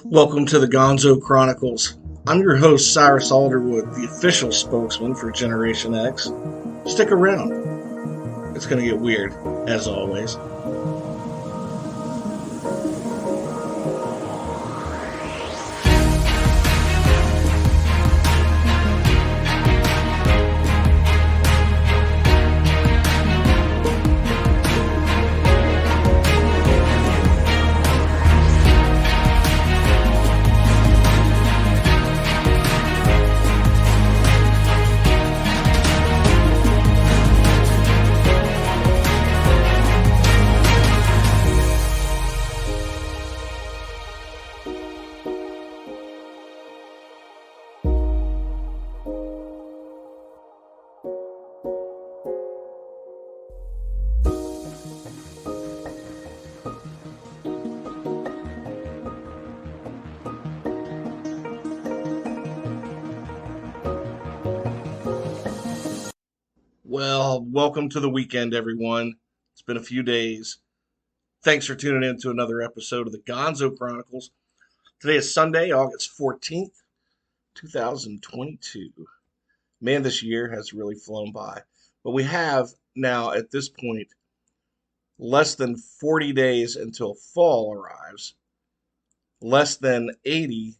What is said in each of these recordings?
Welcome to the Gonzo Chronicles. I'm your host, Cyrus Alderwood, the official spokesman for Generation X. Stick around. It's going to get weird, as always. Well, welcome to the weekend, everyone. It's been a few days. Thanks for tuning in to another episode of the Gonzo Chronicles. Today is Sunday, August 14th, 2022. Man, this year has really flown by. But we have now, at this point, less than 40 days until fall arrives, less than 80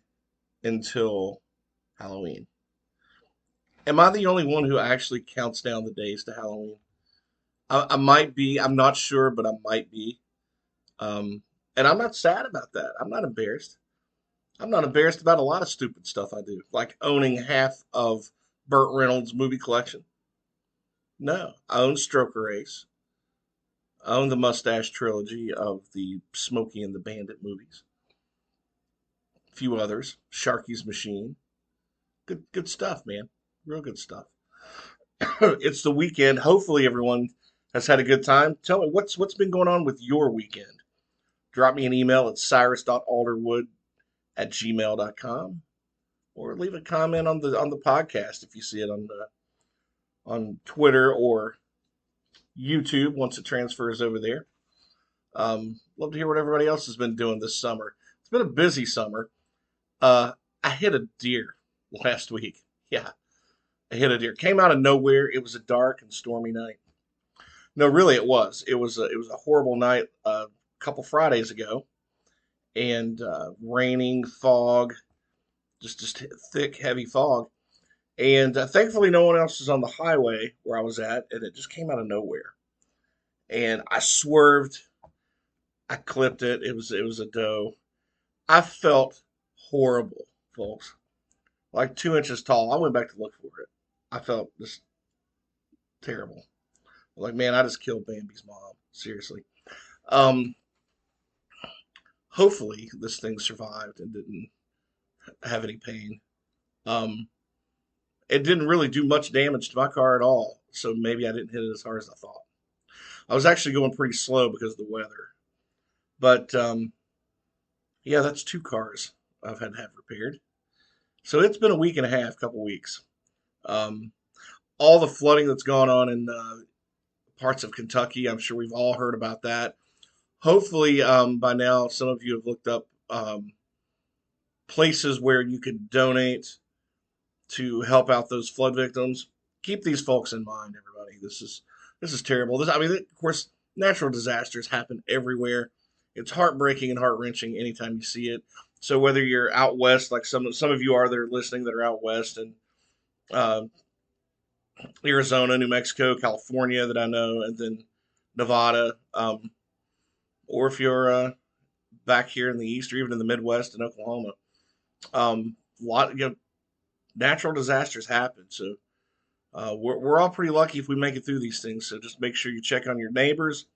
until Halloween. Am I the only one who actually counts down the days to Halloween? I might be. I'm not sure, but I might be. Um, and I'm not sad about that. I'm not embarrassed. I'm not embarrassed about a lot of stupid stuff I do, like owning half of Burt Reynolds' movie collection. No, I own Stroker Ace. I own the Mustache trilogy of the Smokey and the Bandit movies. A few others. Sharky's Machine. Good stuff, man. Real good stuff. It's the weekend. Hopefully everyone has had a good time. Tell me what's been going on with your weekend. Drop me an email at cyrus.alderwood@gmail.com or leave a comment on the podcast if you see it on Twitter or YouTube once it transfers over there. Love to hear what everybody else has been doing this summer. It's been a busy summer. I hit a deer last week. Yeah, I hit a deer. Came out of nowhere. It was a dark and stormy night. No, really, it was. It was a horrible night a couple Fridays ago, and raining, fog, just thick, heavy fog. And thankfully, no one else was on the highway where I was at, and it just came out of nowhere. And I swerved. I clipped it. It was a doe. I felt horrible, folks. Like 2 inches tall. I went back to look for it. I felt just terrible. Like, man, I just killed Bambi's mom. Seriously. Um, Hopefully this thing survived and didn't have any pain. Um, it didn't really do much damage to my car at all, so maybe I didn't hit it as hard as I thought. I was actually going pretty slow because of the weather. But yeah, that's two cars I've had to have repaired. So it's been a week and a half, couple weeks. Um, all the flooding that's gone on in parts of Kentucky, I'm sure we've all heard about that. Hopefully, by now, some of you have looked up places where you could donate to help out those flood victims. Keep these folks in mind, everybody. This is terrible. I mean, of course, natural disasters happen everywhere. It's heartbreaking and heart wrenching anytime you see it. So whether you're out west, like some of you are that are listening that are out west and uh, Arizona, New Mexico, California that I know, and then Nevada, or if you're back here in the east or even in the Midwest in Oklahoma, lot natural disasters happen. So we're all pretty lucky if we make it through these things. So just make sure you check on your neighbors,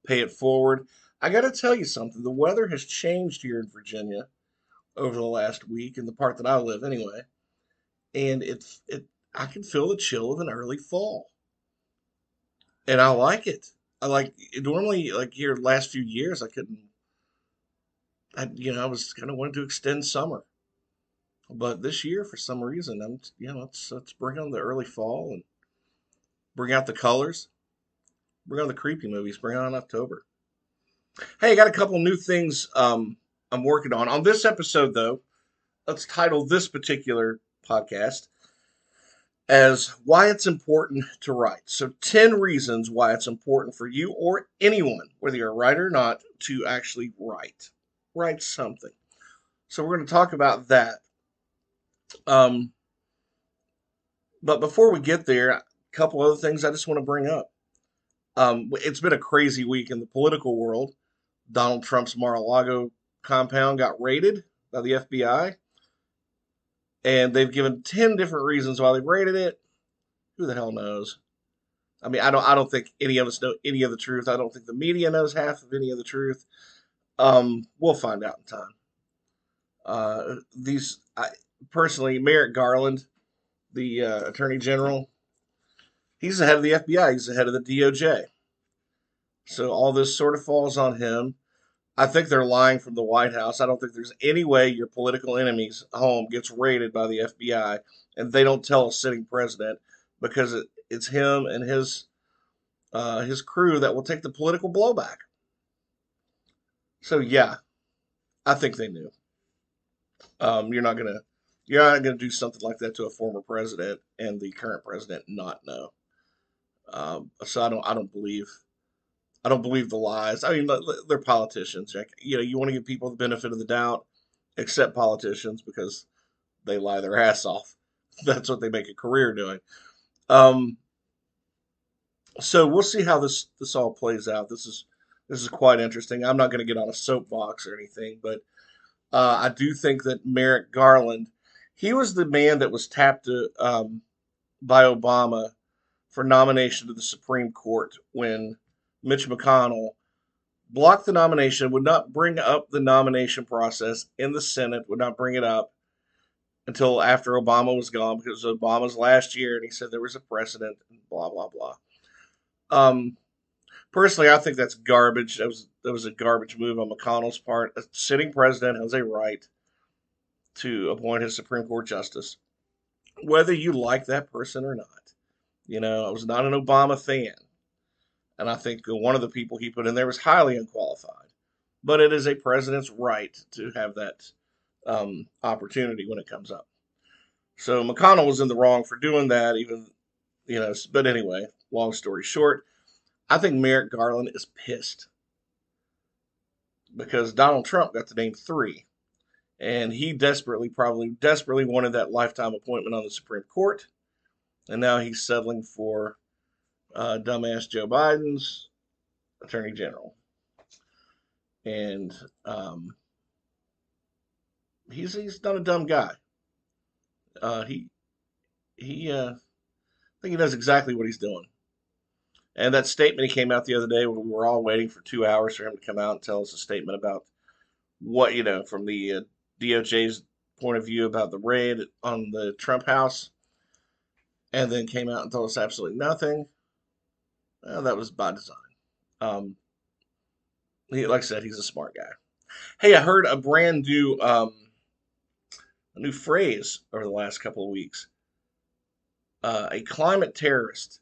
pay it forward. I got to tell you something. The weather has changed here in Virginia over the last week in the part that I live anyway, and it I can feel the chill of an early fall, and I like it. I like normally like here the last few years I couldn't. I was kind of wanting to extend summer, but this year for some reason let's bring on the early fall and bring out the colors, bring on the creepy movies, bring on October. Hey, I got a couple new things I I'm working on. On this episode, though, let's title this particular podcast as Why It's Important to Write. So, 10 reasons why it's important for you or anyone, whether you're a writer or not, to actually write. Write something. So, we're going to talk about that. Um, but before we get there, a couple other things I just want to bring up. It's been a crazy week in the political world. Donald Trump's Mar-a-Lago compound got raided by the FBI, and they've given 10 different reasons why they raided it. Who the hell knows? I mean, I don't think any of us know any of the truth. I don't think the media knows half of any of the truth. We'll find out in time. Personally, Merrick Garland, the Attorney General, he's the head of the FBI. He's the head of the DOJ. So all this sort of falls on him. I think they're lying from the White House. I don't think there's any way your political enemy's home gets raided by the FBI and they don't tell a sitting president, because it's him and his crew that will take the political blowback. So yeah, I think they knew. You're not gonna do something like that to a former president and the current president not know. So I don't believe the lies. I mean, they're politicians. You want to give people the benefit of the doubt, except politicians, because they lie their ass off. That's what they make a career doing. So we'll see how this all plays out. This is quite interesting. I'm not going to get on a soapbox or anything, but I do think that Merrick Garland, he was the man that was tapped by Obama for nomination to the Supreme Court when Mitch McConnell blocked the nomination, would not bring up the nomination process in the Senate, would not bring it up until after Obama was gone, because Obama's last year, and he said there was a precedent, and blah, blah, blah. Personally, I think that's garbage. That was a garbage move on McConnell's part. A sitting president has a right to appoint his Supreme Court justice, whether you like that person or not. I was not an Obama fan, and I think one of the people he put in there was highly unqualified. But it is a president's right to have that opportunity when it comes up. So McConnell was in the wrong for doing that, but anyway, long story short, I think Merrick Garland is pissed because Donald Trump got to name 3, and he probably desperately wanted that lifetime appointment on the Supreme Court, and now he's settling for dumbass Joe Biden's Attorney General, and he's not a dumb guy. He I think he knows exactly what he's doing. And that statement he came out the other day when we were all waiting for 2 hours for him to come out and tell us a statement about what, from the DOJ's point of view about the raid on the Trump house, and then came out and told us absolutely nothing. Well, that was by design. Like I said, he's a smart guy. Hey, I heard a brand new, a new phrase over the last couple of weeks. A climate terrorist.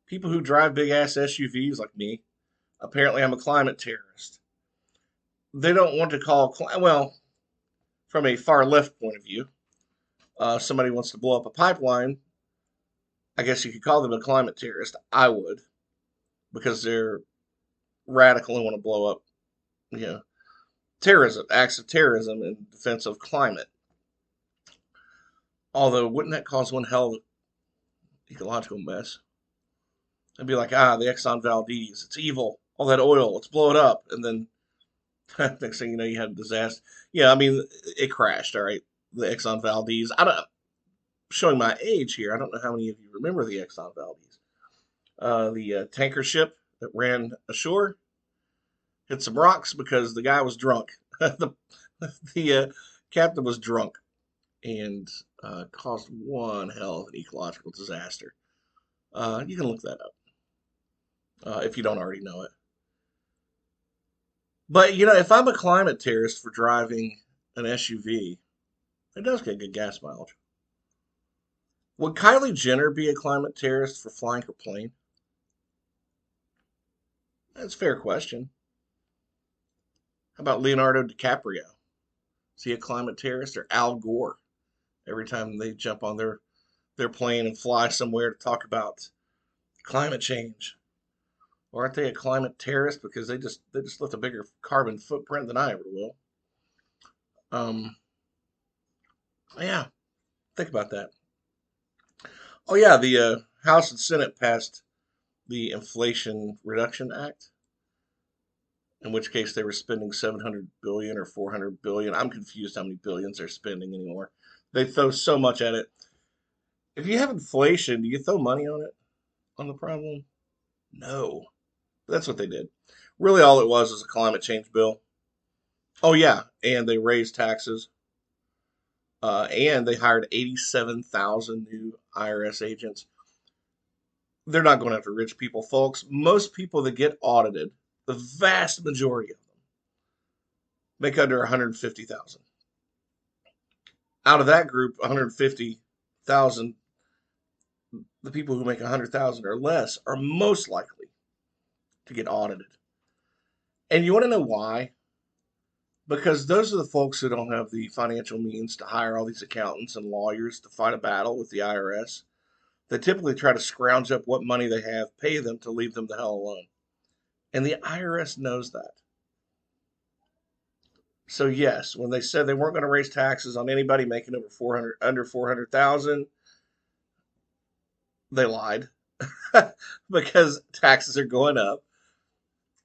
People who drive big ass SUVs like me, apparently I'm a climate terrorist. They don't want to call, from a far left point of view, somebody wants to blow up a pipeline. I guess you could call them a climate terrorist. I would, because they're radical and want to blow up, acts of terrorism in defense of climate. Although, wouldn't that cause one hell of an ecological mess? It'd be like, the Exxon Valdez, it's evil. All that oil, let's blow it up. And then next thing you know, you had a disaster. Yeah, I mean, it crashed, all right, the Exxon Valdez. Showing my age here, I don't know how many of you remember the Exxon Valdez. The tanker ship that ran ashore hit some rocks because the guy was drunk. the captain was drunk and caused one hell of an ecological disaster. You can look that up if you don't already know it. But, if I'm a climate terrorist for driving an SUV, it does get good gas mileage. Would Kylie Jenner be a climate terrorist for flying her plane? That's a fair question. How about Leonardo DiCaprio? See a climate terrorist? Or Al Gore every time they jump on their plane and fly somewhere to talk about climate change. Or aren't they a climate terrorist because they just left a bigger carbon footprint than I ever will? Um, yeah, think about that. Oh yeah, the House and Senate passed the Inflation Reduction Act, in which case they were spending 700 billion or 400 billion. I'm confused how many billions they're spending anymore. They throw so much at it. If you have inflation, do you throw money on it, on the problem? No. That's what they did. Really, all it was a climate change bill. Oh, yeah. And they raised taxes. And they hired 87,000 new IRS agents. They're not going after rich people, folks. Most people that get audited, the vast majority of them, make under 150,000. Out of that group, 150,000, the people who make 100,000 or less are most likely to get audited. And you want to know why? Because those are the folks who don't have the financial means to hire all these accountants and lawyers to fight a battle with the IRS. They typically try to scrounge up what money they have, pay them to leave them the hell alone. And the IRS knows that. So yes, when they said they weren't going to raise taxes on anybody making under 400,000, they lied because taxes are going up,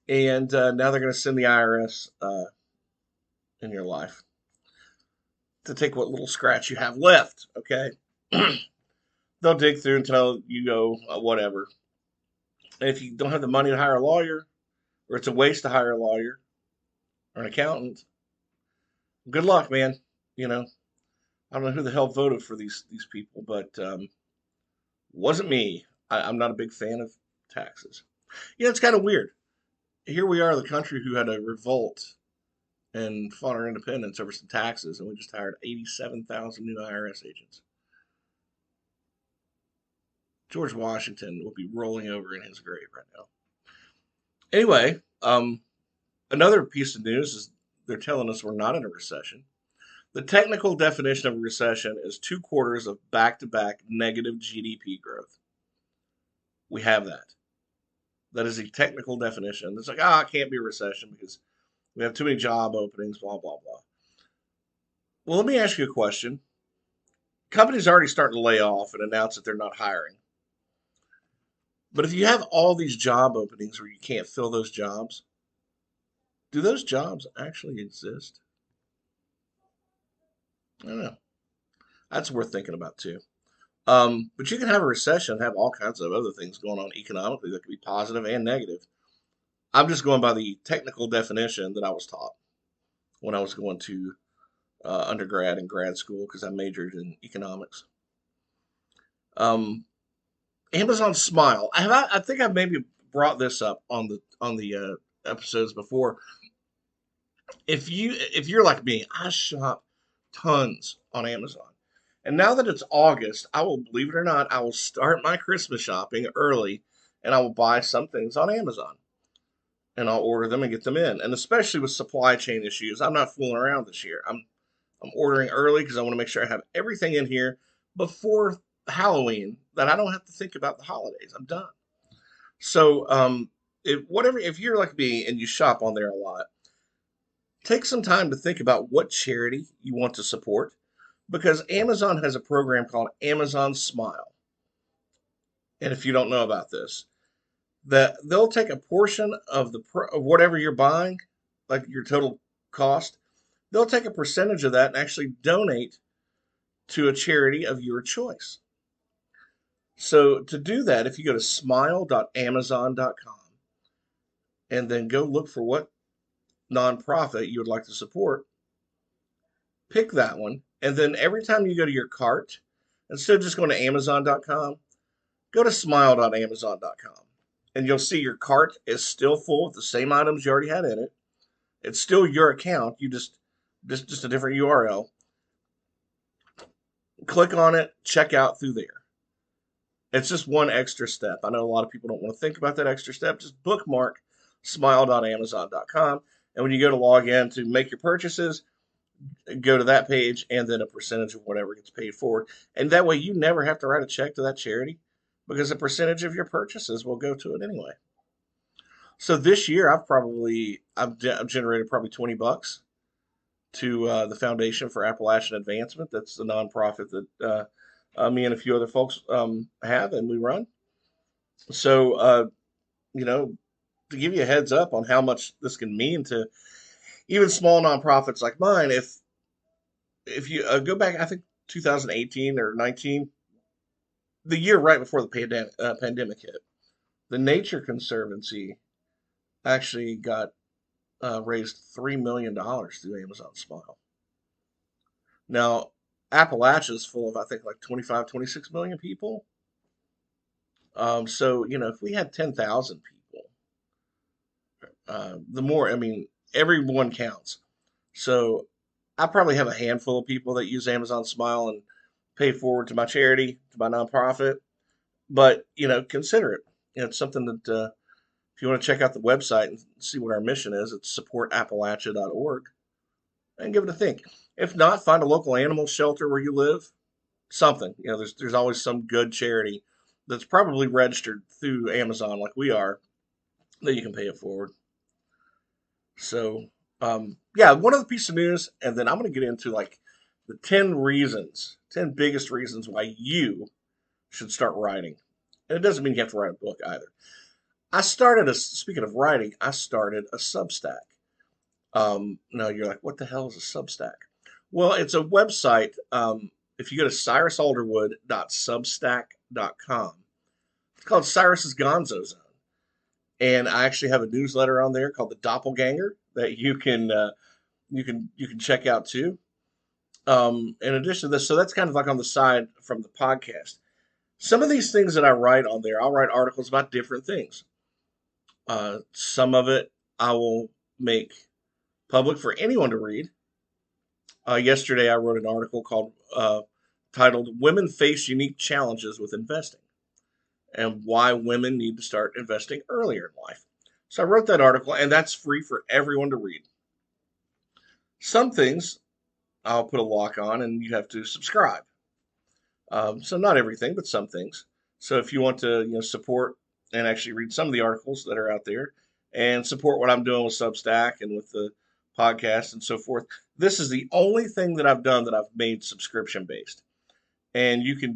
and now they're going to send the IRS in your life to take what little scratch you have left. Okay, they'll dig through until you go whatever. And if you don't have the money to hire a lawyer, or it's a waste to hire a lawyer or an accountant, good luck, man. You know, I don't know who the hell voted for these people, but wasn't me. I'm not a big fan of taxes. You know, it's kind of weird. Here we are, the country who had a revolt and fought our independence over some taxes, and we just hired 87,000 new IRS agents. George Washington will be rolling over in his grave right now. Anyway, another piece of news is they're telling us we're not in a recession. The technical definition of a recession is 2 quarters of back-to-back negative GDP growth. We have that. That is a technical definition. It's like, it can't be a recession because we have too many job openings, blah, blah, blah. Well, let me ask you a question. Companies are already starting to lay off and announce that they're not hiring. But if you have all these job openings where you can't fill those jobs, do those jobs actually exist? I don't know. That's worth thinking about too. But you can have a recession, have all kinds of other things going on economically that could be positive and negative. I'm just going by the technical definition that I was taught when I was going to undergrad and grad school because I majored in economics. Um, Amazon Smile. I think I've maybe brought this up on the episodes before. If you're like me, I shop tons on Amazon. And now that it's August, I will, believe it or not, I will start my Christmas shopping early and I will buy some things on Amazon. And I'll order them and get them in. And especially with supply chain issues, I'm not fooling around this year. I'm ordering early because I want to make sure I have everything in here before Halloween that I don't have to think about the holidays. I'm done. So if you're like me and you shop on there a lot, take some time to think about what charity you want to support because Amazon has a program called Amazon Smile. And if you don't know about this, that they'll take a portion of of whatever you're buying, like your total cost, they'll take a percentage of that and actually donate to a charity of your choice. So to do that, if you go to smile.amazon.com and then go look for what nonprofit you would like to support, pick that one, and then every time you go to your cart, instead of just going to amazon.com, go to smile.amazon.com. And you'll see your cart is still full with the same items you already had in it. It's still your account. You just a different URL. Click on it, check out through there. It's just one extra step. I know a lot of people don't want to think about that extra step. Just bookmark smile.amazon.com. And when you go to log in to make your purchases, go to that page, and then a percentage of whatever gets paid forward. And that way you never have to write a check to that charity because a percentage of your purchases will go to it anyway. So this year I've generated probably $20 to the Foundation for Appalachian Advancement. That's the nonprofit that me and a few other folks have and we run. So you know, to give you a heads up on how much this can mean to even small nonprofits like mine, if you go back, I think 2018 or 19, the year right before the pandemic hit, the Nature Conservancy actually got raised $3 million through Amazon Smile. Now, Appalachia is full of, I think, like 25, 26 million people. So, if we had 10,000 people, the more, I mean, everyone counts. So, I probably have a handful of people that use Amazon Smile and pay forward to my charity, to my nonprofit. But, consider it. It's something that, if you want to check out the website and see what our mission is, it's supportappalachia.org and give it a think. If not, find a local animal shelter where you live. Something. There's always some good charity that's probably registered through Amazon like we are that you can pay it forward. So, yeah, one other piece of news, and then I'm going to get into like the 10 biggest reasons why you should start writing. And it doesn't mean you have to write a book either. Speaking of writing, I started a Substack. Now you're like, what the hell is a Substack? Well, it's a website. If you go to cyrusalderwood.substack.com, it's called Cyrus's Gonzo Zone. And I actually have a newsletter on there called the Doppelganger that you can check out too. In addition to this, so that's kind of like on the side from the podcast. Some of these things that I write on there, I'll write articles about different things. Some of it I will make public for anyone to read. Yesterday, I wrote an article titled "Women Face Unique Challenges with Investing" and why women need to start investing earlier in life. So I wrote that article, and that's free for everyone to read. Some things I'll put a lock on, and you have to subscribe. So not everything, but some things. So if you want to, support and actually read some of the articles that are out there, and support what I'm doing with Substack and with the podcast and so forth, this is the only thing that I've done that I've made subscription based. And you can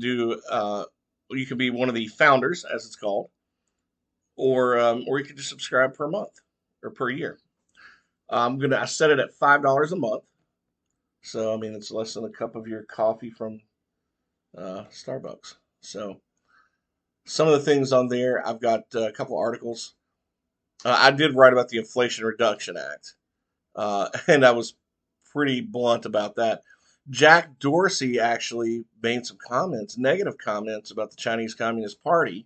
you can be one of the founders, as it's called, or you can just subscribe per month or per year. I set it at $5 a month. So I mean, it's less than a cup of your coffee from Starbucks. So some of the things on there, I've got a couple articles. I did write about the Inflation Reduction Act, and I was pretty blunt about that. Jack Dorsey actually made some negative comments about the Chinese Communist Party,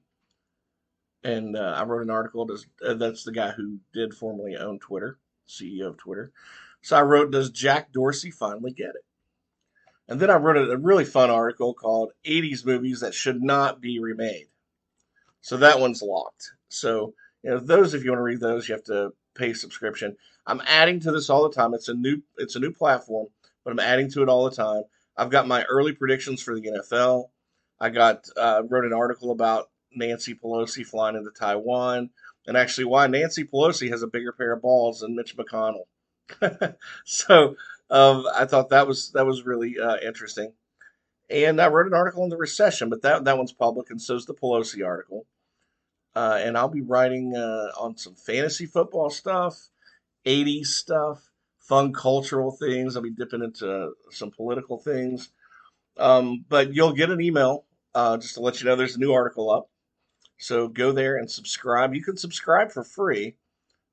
and I wrote an article. That's the guy who did formerly own Twitter, CEO of Twitter. So I wrote, "Does Jack Dorsey finally get it?" And then I wrote a really fun article called "80s Movies That Should Not Be Remade." So that one's locked. So, those, if you want to read those, you have to pay subscription. I'm adding to this all the time. It's a new platform, but I'm adding to it all the time. I've got my early predictions for the NFL. I wrote an article about Nancy Pelosi flying into Taiwan, and actually why Nancy Pelosi has a bigger pair of balls than Mitch McConnell. So I thought that was really interesting. And I wrote an article on the recession, but that one's public, and so is the Pelosi article. And I'll be writing on some fantasy football stuff, 80s stuff, fun cultural things. I'll be dipping into some political things. But you'll get an email just to let you know there's a new article up. So go there and subscribe. You can subscribe for free,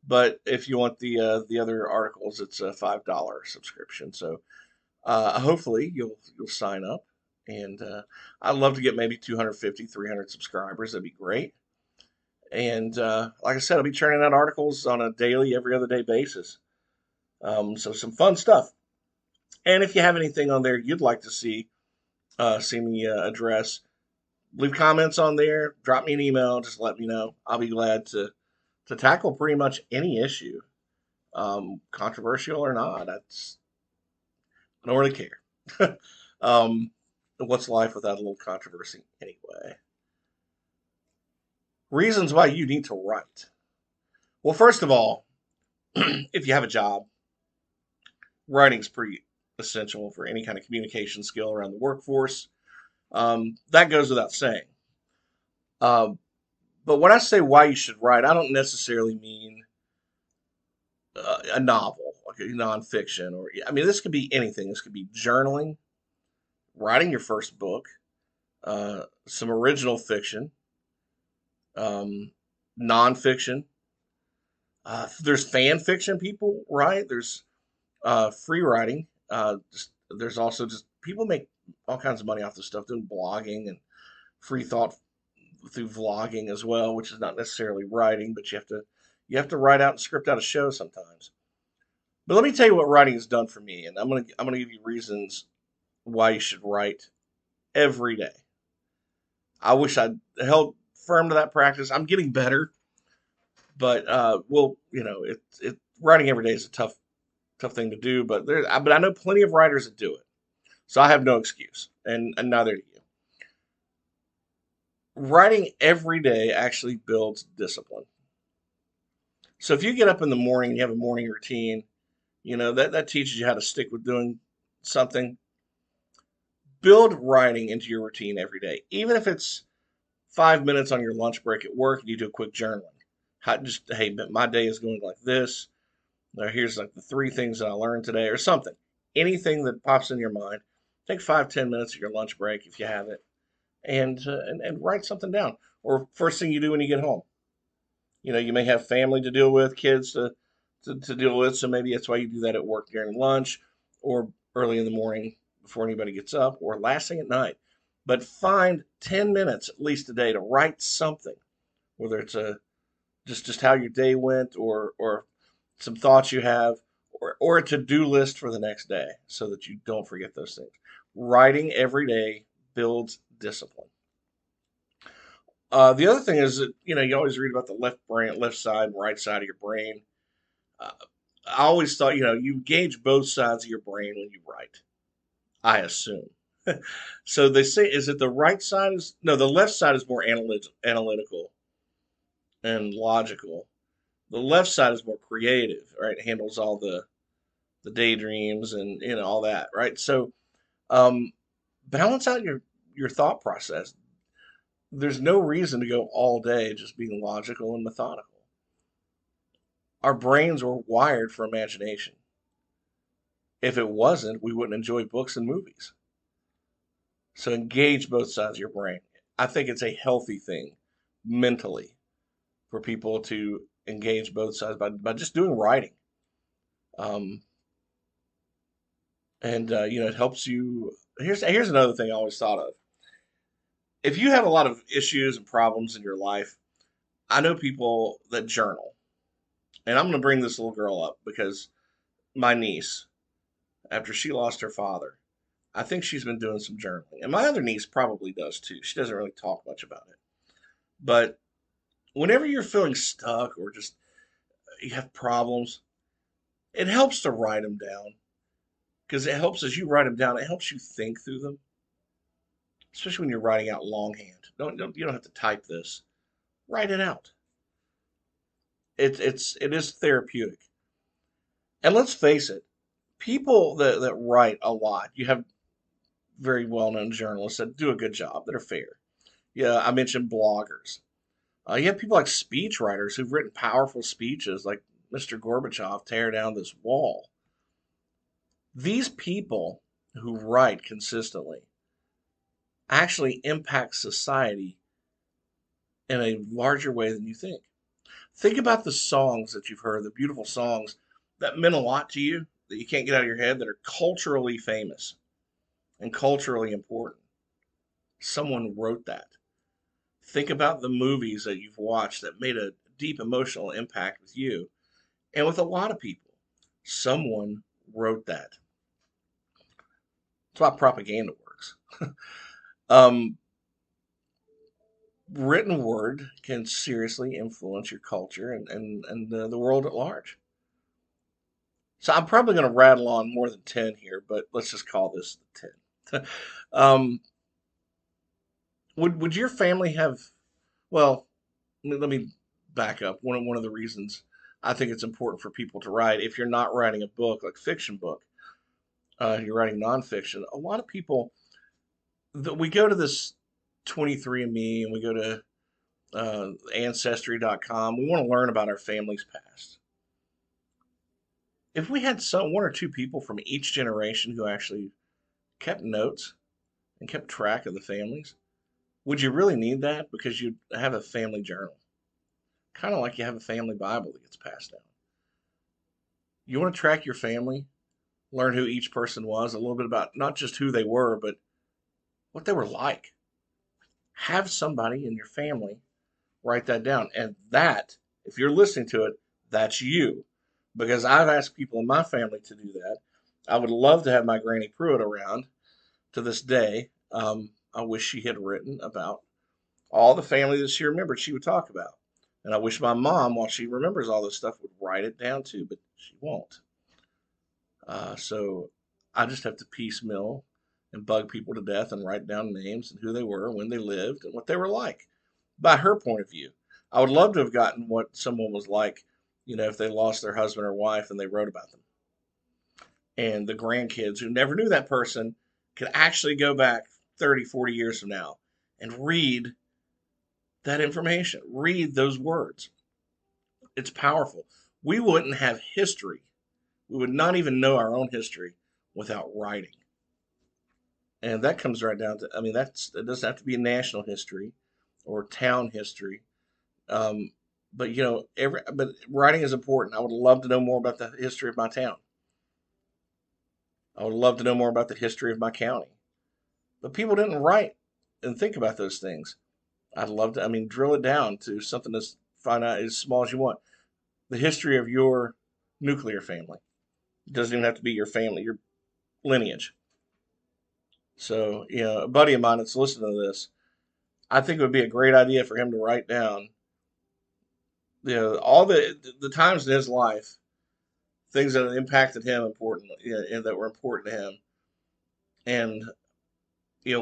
but if you want the other articles, it's a $5 subscription. So hopefully you'll sign up. And I'd love to get maybe 250, 300 subscribers. That'd be great. And like I said, I'll be churning out articles on a daily, every other day basis. So some fun stuff. And if you have anything on there you'd like to see me address, leave comments on there. Drop me an email. Just let me know. I'll be glad to tackle pretty much any issue, controversial or not. I don't really care. um, what's life without a little controversy anyway? Reasons why you need to write. Well, first of all, if you have a job, writing's pretty essential for any kind of communication skill around the workforce. That goes without saying. Um, but when I say why you should write, I don't necessarily mean a novel, like a nonfiction, or I mean, this could be anything. This could be journaling, writing your first book, some original fiction, um, nonfiction. There's fan fiction people, right? There's free writing. There's also just people make all kinds of money off this stuff doing blogging and free thought through vlogging as well, which is not necessarily writing, but you have to write out and script out a show sometimes. But let me tell you what writing has done for me, and I'm gonna give you reasons why you should write every day. I wish I'd held firm to that practice. I'm getting better, but well, it writing every day is a tough thing to do. But I know plenty of writers that do it, so I have no excuse, and neither do you. Writing every day actually builds discipline. So if you get up in the morning and you have a morning routine, that teaches you how to stick with doing something. Build writing into your routine every day, even if it's 5 minutes on your lunch break at work and you do a quick journaling. Just hey, my day is going like this. Now here's like the three things that I learned today, or something. Anything that pops in your mind. Take 5-10 minutes of your lunch break if you have it, and write something down. Or first thing you do when you get home. You may have family to deal with, kids to deal with, so maybe that's why you do that at work during lunch, or early in the morning before anybody gets up, or last thing at night. But find 10 minutes at least a day to write something, whether it's just how your day went, or some thoughts you have, or a to-do list for the next day so that you don't forget those things. Writing every day builds discipline. The other thing is that you always read about the left side, and right side of your brain. Uh, I always thought you engage both sides of your brain when you write. I assume. So they say, is it the right side is no, the left side is more analytical and logical. The left side is more creative, right? It handles all the daydreams and all that, right? So um, balance out your thought process. There's no reason to go all day just being logical and methodical. Our brains were wired for imagination. If it wasn't, we wouldn't enjoy books and movies. So engage both sides of your brain. I think it's a healthy thing mentally for people to engage both sides by just doing writing. Um, and it helps you. Here's another thing I always thought of. If you have a lot of issues and problems in your life, I know people that journal. And I'm going to bring this little girl up because my niece, after she lost her father, I think she's been doing some journaling. And my other niece probably does too. She doesn't really talk much about it. But whenever you're feeling stuck or just you have problems, it helps to write them down because it helps as you write them down, it helps you think through them, especially when you're writing out longhand. You don't have to type this. Write it out. It is therapeutic. And let's face it, people that write a lot, you have very well-known journalists that do a good job, that are fair. Yeah, I mentioned bloggers. You have people like speech writers who've written powerful speeches, like Mr. Gorbachev, tear down this wall. These people who write consistently actually impact society in a larger way than you think. Think about the songs that you've heard, the beautiful songs that meant a lot to you that you can't get out of your head, that are culturally famous and culturally important. Someone wrote that. Think about the movies that you've watched that made a deep emotional impact with you and with a lot of people. Someone wrote that. That's why propaganda works. um, Written word can seriously influence your culture and the world at large. So I'm probably going to rattle on more than 10 here, but let's just call this the 10. um, would your family have, well, let me back up. One of the reasons I think it's important for people to write, if you're not writing a book, like fiction book, you're writing nonfiction, a lot of people, we go to this 23andMe and we go to ancestry.com. We want to learn about our family's past. If we had one or two people from each generation who actually kept notes and kept track of the families, would you really need that? Because you have a family journal, kind of like you have a family Bible that gets passed down. You want to track your family, learn who each person was, a little bit about not just who they were, but what they were like. Have somebody in your family write that down. And that, if you're listening to it, that's you. Because I've asked people in my family to do that. I would love to have my Granny Pruitt around to this day. I wish she had written about all the family that she remembered she would talk about. And I wish my mom, while she remembers all this stuff, would write it down too, but she won't. So I just have to piecemeal and bug people to death and write down names and who they were, when they lived, and what they were like by her point of view. I would love to have gotten what someone was like, if they lost their husband or wife and they wrote about them. And the grandkids who never knew that person could actually go back 30, 40 years from now and read that information, read those words. It's powerful. We wouldn't have history. We would not even know our own history without writing. And that comes right down to, it doesn't have to be national history or town history. Um, but but writing is important. I would love to know more about the history of my town. I would love to know more about the history of my county. But people didn't write and think about those things. I'd love to, drill it down to something as find out as small as you want. The history of your nuclear family. It doesn't even have to be your family, your lineage. So, a buddy of mine that's listening to this, I think it would be a great idea for him to write down, all the times in his life, things that impacted him importantly, and that were important to him, and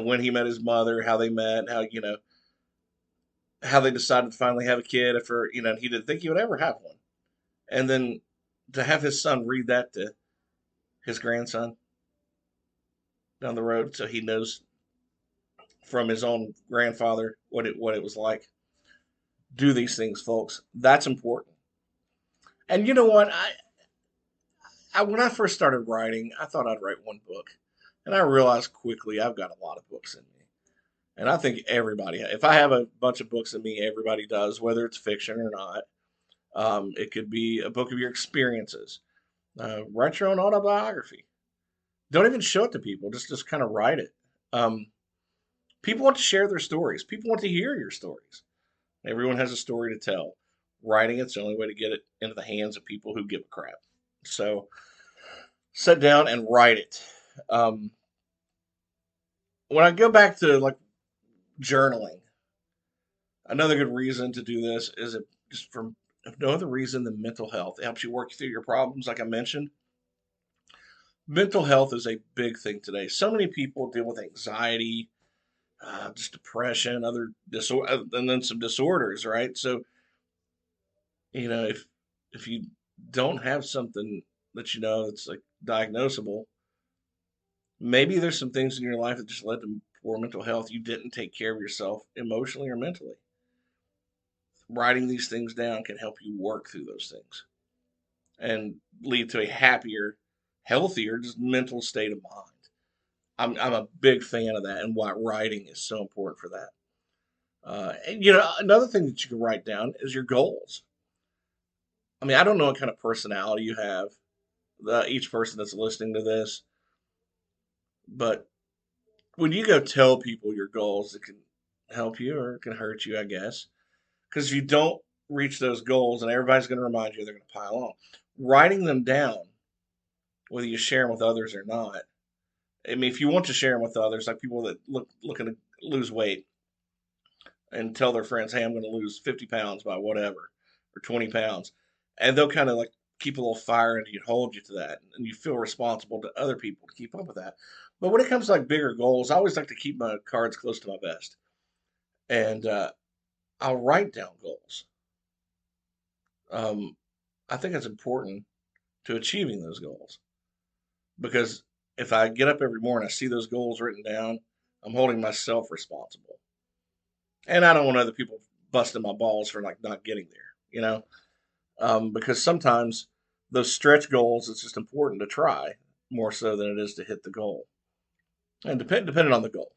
when he met his mother, how they met, how they decided to finally have a kid after he didn't think he would ever have one, and then to have his son read that to his grandson down the road, so he knows from his own grandfather what it was like. Do these things, folks. That's important. And you know what? When I first started writing, I thought I'd write one book, and I realized quickly I've got a lot of books in me. And I think everybody, if I have a bunch of books in me, everybody does, whether it's fiction or not. It could be a book of your experiences. Write your own autobiography. Don't even show it to people. Just kind of write it. Um, People want to share their stories. People want to hear your stories. Everyone has a story to tell. Writing it's the only way to get it into the hands of people who give a crap. So sit down and write it. Um, when I go back to like journaling, another good reason to do this is just for if no other reason than mental health. It helps you work through your problems, like I mentioned. Mental health is a big thing today. So many people deal with anxiety, just depression, other disorder, and then some disorders, right? So if you don't have something that that's like diagnosable, maybe there's some things in your life that just led to poor mental health. You didn't take care of yourself emotionally or mentally. Writing these things down can help you work through those things and lead to a happier, healthier, just mental state of mind. I'm a big fan of that, and why writing is so important for that. And another thing that you can write down is your goals. I don't know what kind of personality you have, each person that's listening to this, but when you go tell people your goals, it can help you or it can hurt you, I guess. Because if you don't reach those goals, and everybody's going to remind you, they're going to pile on. Writing them down, whether you share them with others or not. If you want to share them with others, like people that looking to lose weight and tell their friends, "Hey, I'm going to lose 50 pounds by whatever, or 20 pounds," and they'll kind of like keep a little fire and you hold you to that, and you feel responsible to other people to keep up with that. But when it comes to like bigger goals, I always like to keep my cards close to my vest, and I'll write down goals. Um, I think it's important to achieving those goals because if I get up every morning, I see those goals written down, I'm holding myself responsible, and I don't want other people busting my balls for like not getting there, because sometimes those stretch goals, it's just important to try more so than it is to hit the goal, and depending on the goal.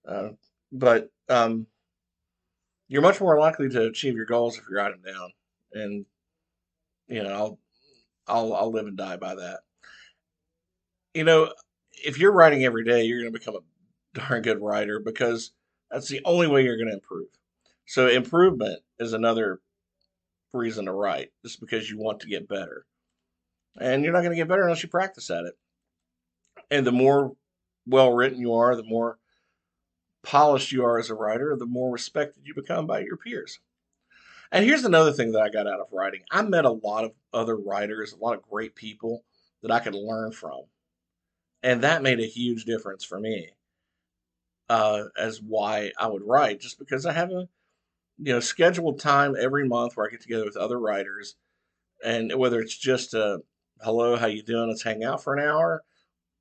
Uh, but you're much more likely to achieve your goals if you write them down, and you know I'll live and die by that. You know, if you're writing every day, you're going to become a darn good writer because that's the only way you're going to improve. So improvement is another reason to write, just because you want to get better, and you're not going to get better unless you practice at it. And the more well written you are, the more polished you are as a writer, the more respected you become by your peers. And here's another thing that I got out of writing. I met a lot of other writers, a lot of great people that I could learn from. And that made a huge difference for me as why I would write, just because I have a scheduled time every month where I get together with other writers, and whether it's just a hello, how you doing? Let's hang out for an hour,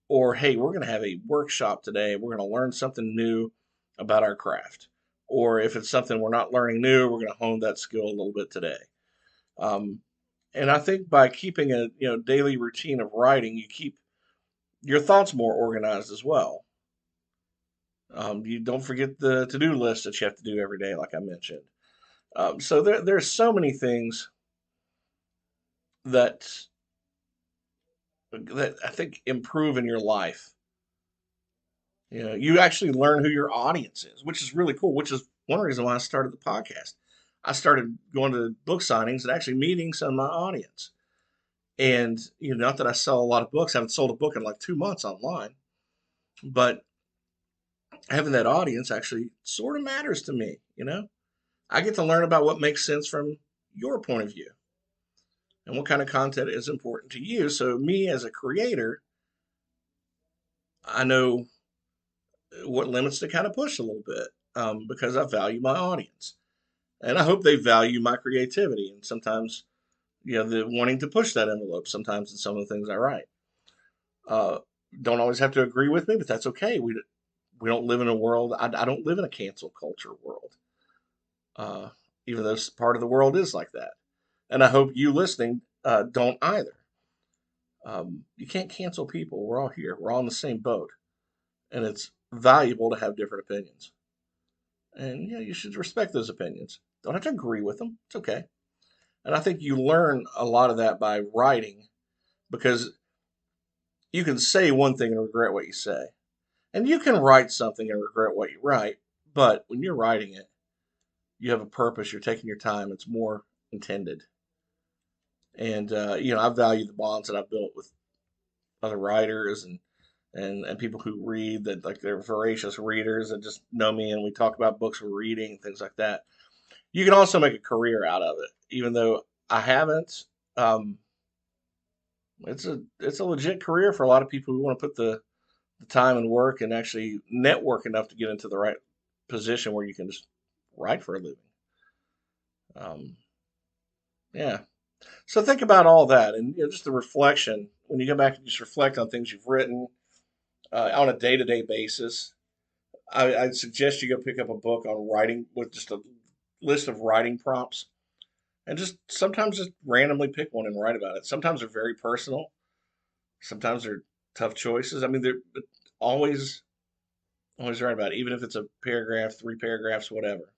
or hey, we're going to have a workshop today. We're going to learn something new about our craft. Or if it's something we're not learning new, we're going to hone that skill a little bit today. Um, and I think by keeping a daily routine of writing, you keep your thoughts more organized as well. You don't forget the to-do list that you have to do every day, like I mentioned. So there's so many things that I think improve in your life. You actually learn who your audience is, which is really cool. Which is one reason why I started the podcast. I started going to book signings and actually meeting some of my audience. And not that I sell a lot of books. I haven't sold a book in like 2 months online, but having that audience actually sort of matters to me. I get to learn about what makes sense from your point of view and what kind of content is important to you. So me as a creator, I know what limits to kind of push a little bit because I value my audience, and I hope they value my creativity. And sometimes, the wanting to push that envelope. Sometimes in some of the things I write, uh, don't always have to agree with me, but that's okay. We don't live in a world. I don't live in a cancel culture world, uh, even though part of the world is like that. And I hope you listening don't either. You can't cancel people. We're all here. We're all in the same boat, and it's valuable to have different opinions. And you should respect those opinions. Don't have to agree with them. It's okay. And I think you learn a lot of that by writing because you can say one thing and regret what you say. And you can write something and regret what you write. But when you're writing it, you have a purpose. You're taking your time. It's more intended. And, I value the bonds that I've built with other writers and people who read that, like, they're voracious readers that just know me and we talk about books we're reading and things like that. You can also make a career out of it, even though I haven't. Um, it's a legit career for a lot of people who want to put the time and work and actually network enough to get into the right position where you can just write for a living. Um, yeah. So think about all that and just the reflection when you go back and just reflect on things you've written on a day-to-day basis. I'd suggest you go pick up a book on writing with just a list of writing prompts and just sometimes just randomly pick one and write about it. Sometimes they're very personal. Sometimes they're tough choices. I mean, they're always always write about it, even if it's a paragraph, 3 paragraphs, whatever.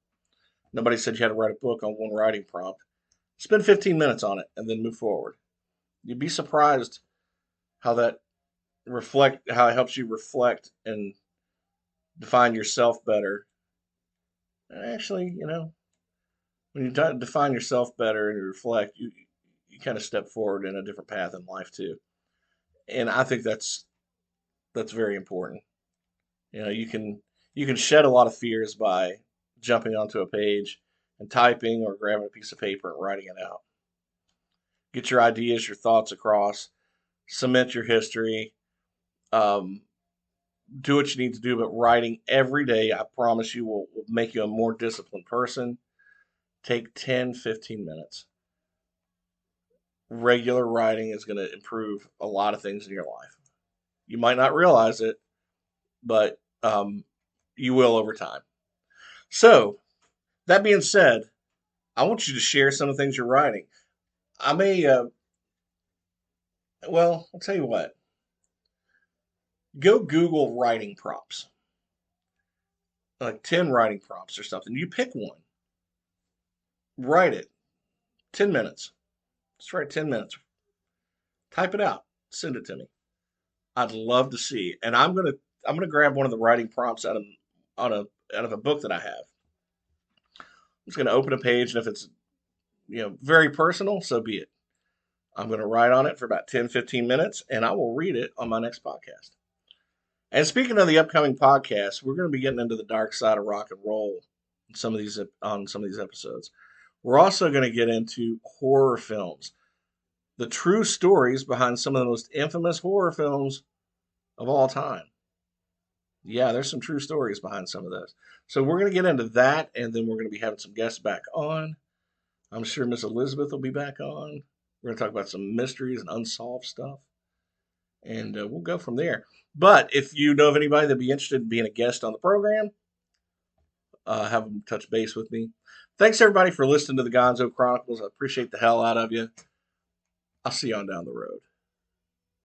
Nobody said you had to write a book on one writing prompt. Spend 15 minutes on it and then move forward. You'd be surprised how how it helps you reflect and define yourself better. And actually, when you define yourself better and you reflect, you kind of step forward in a different path in life too. And I think that's very important. You can shed a lot of fears by jumping onto a page and typing or grabbing a piece of paper and writing it out. Get your ideas, your thoughts across. Cement your history. Um, do what you need to do, but writing every day, I promise you, will make you a more disciplined person. Take 10, 15 minutes. Regular writing is going to improve a lot of things in your life. You might not realize it, but you will over time. So, that being said, I want you to share some of the things you're writing. I may, I'll tell you what. Go Google writing prompts, like 10 writing prompts or something. You pick one, write it, 10 minutes. Just write 10 minutes. Type it out, send it to me. I'd love to see. And I'm gonna grab one of the writing prompts on a out of a book that I have. I'm just gonna open a page, and if it's very personal, so be it. I'm gonna write on it for about 10, 15 minutes, and I will read it on my next podcast. And speaking of the upcoming podcast, we're going to be getting into the dark side of rock and roll on some of these episodes. We're also going to get into horror films, the true stories behind some of the most infamous horror films of all time. Yeah, there's some true stories behind some of those. So we're going to get into that, and then we're going to be having some guests back on. I'm sure Miss Elizabeth will be back on. We're going to talk about some mysteries and unsolved stuff, and we'll go from there. But if you know of anybody that'd be interested in being a guest on the program, have them touch base with me. Thanks everybody for listening to the Gonzo Chronicles. I appreciate the hell out of you. I'll see you on down the road.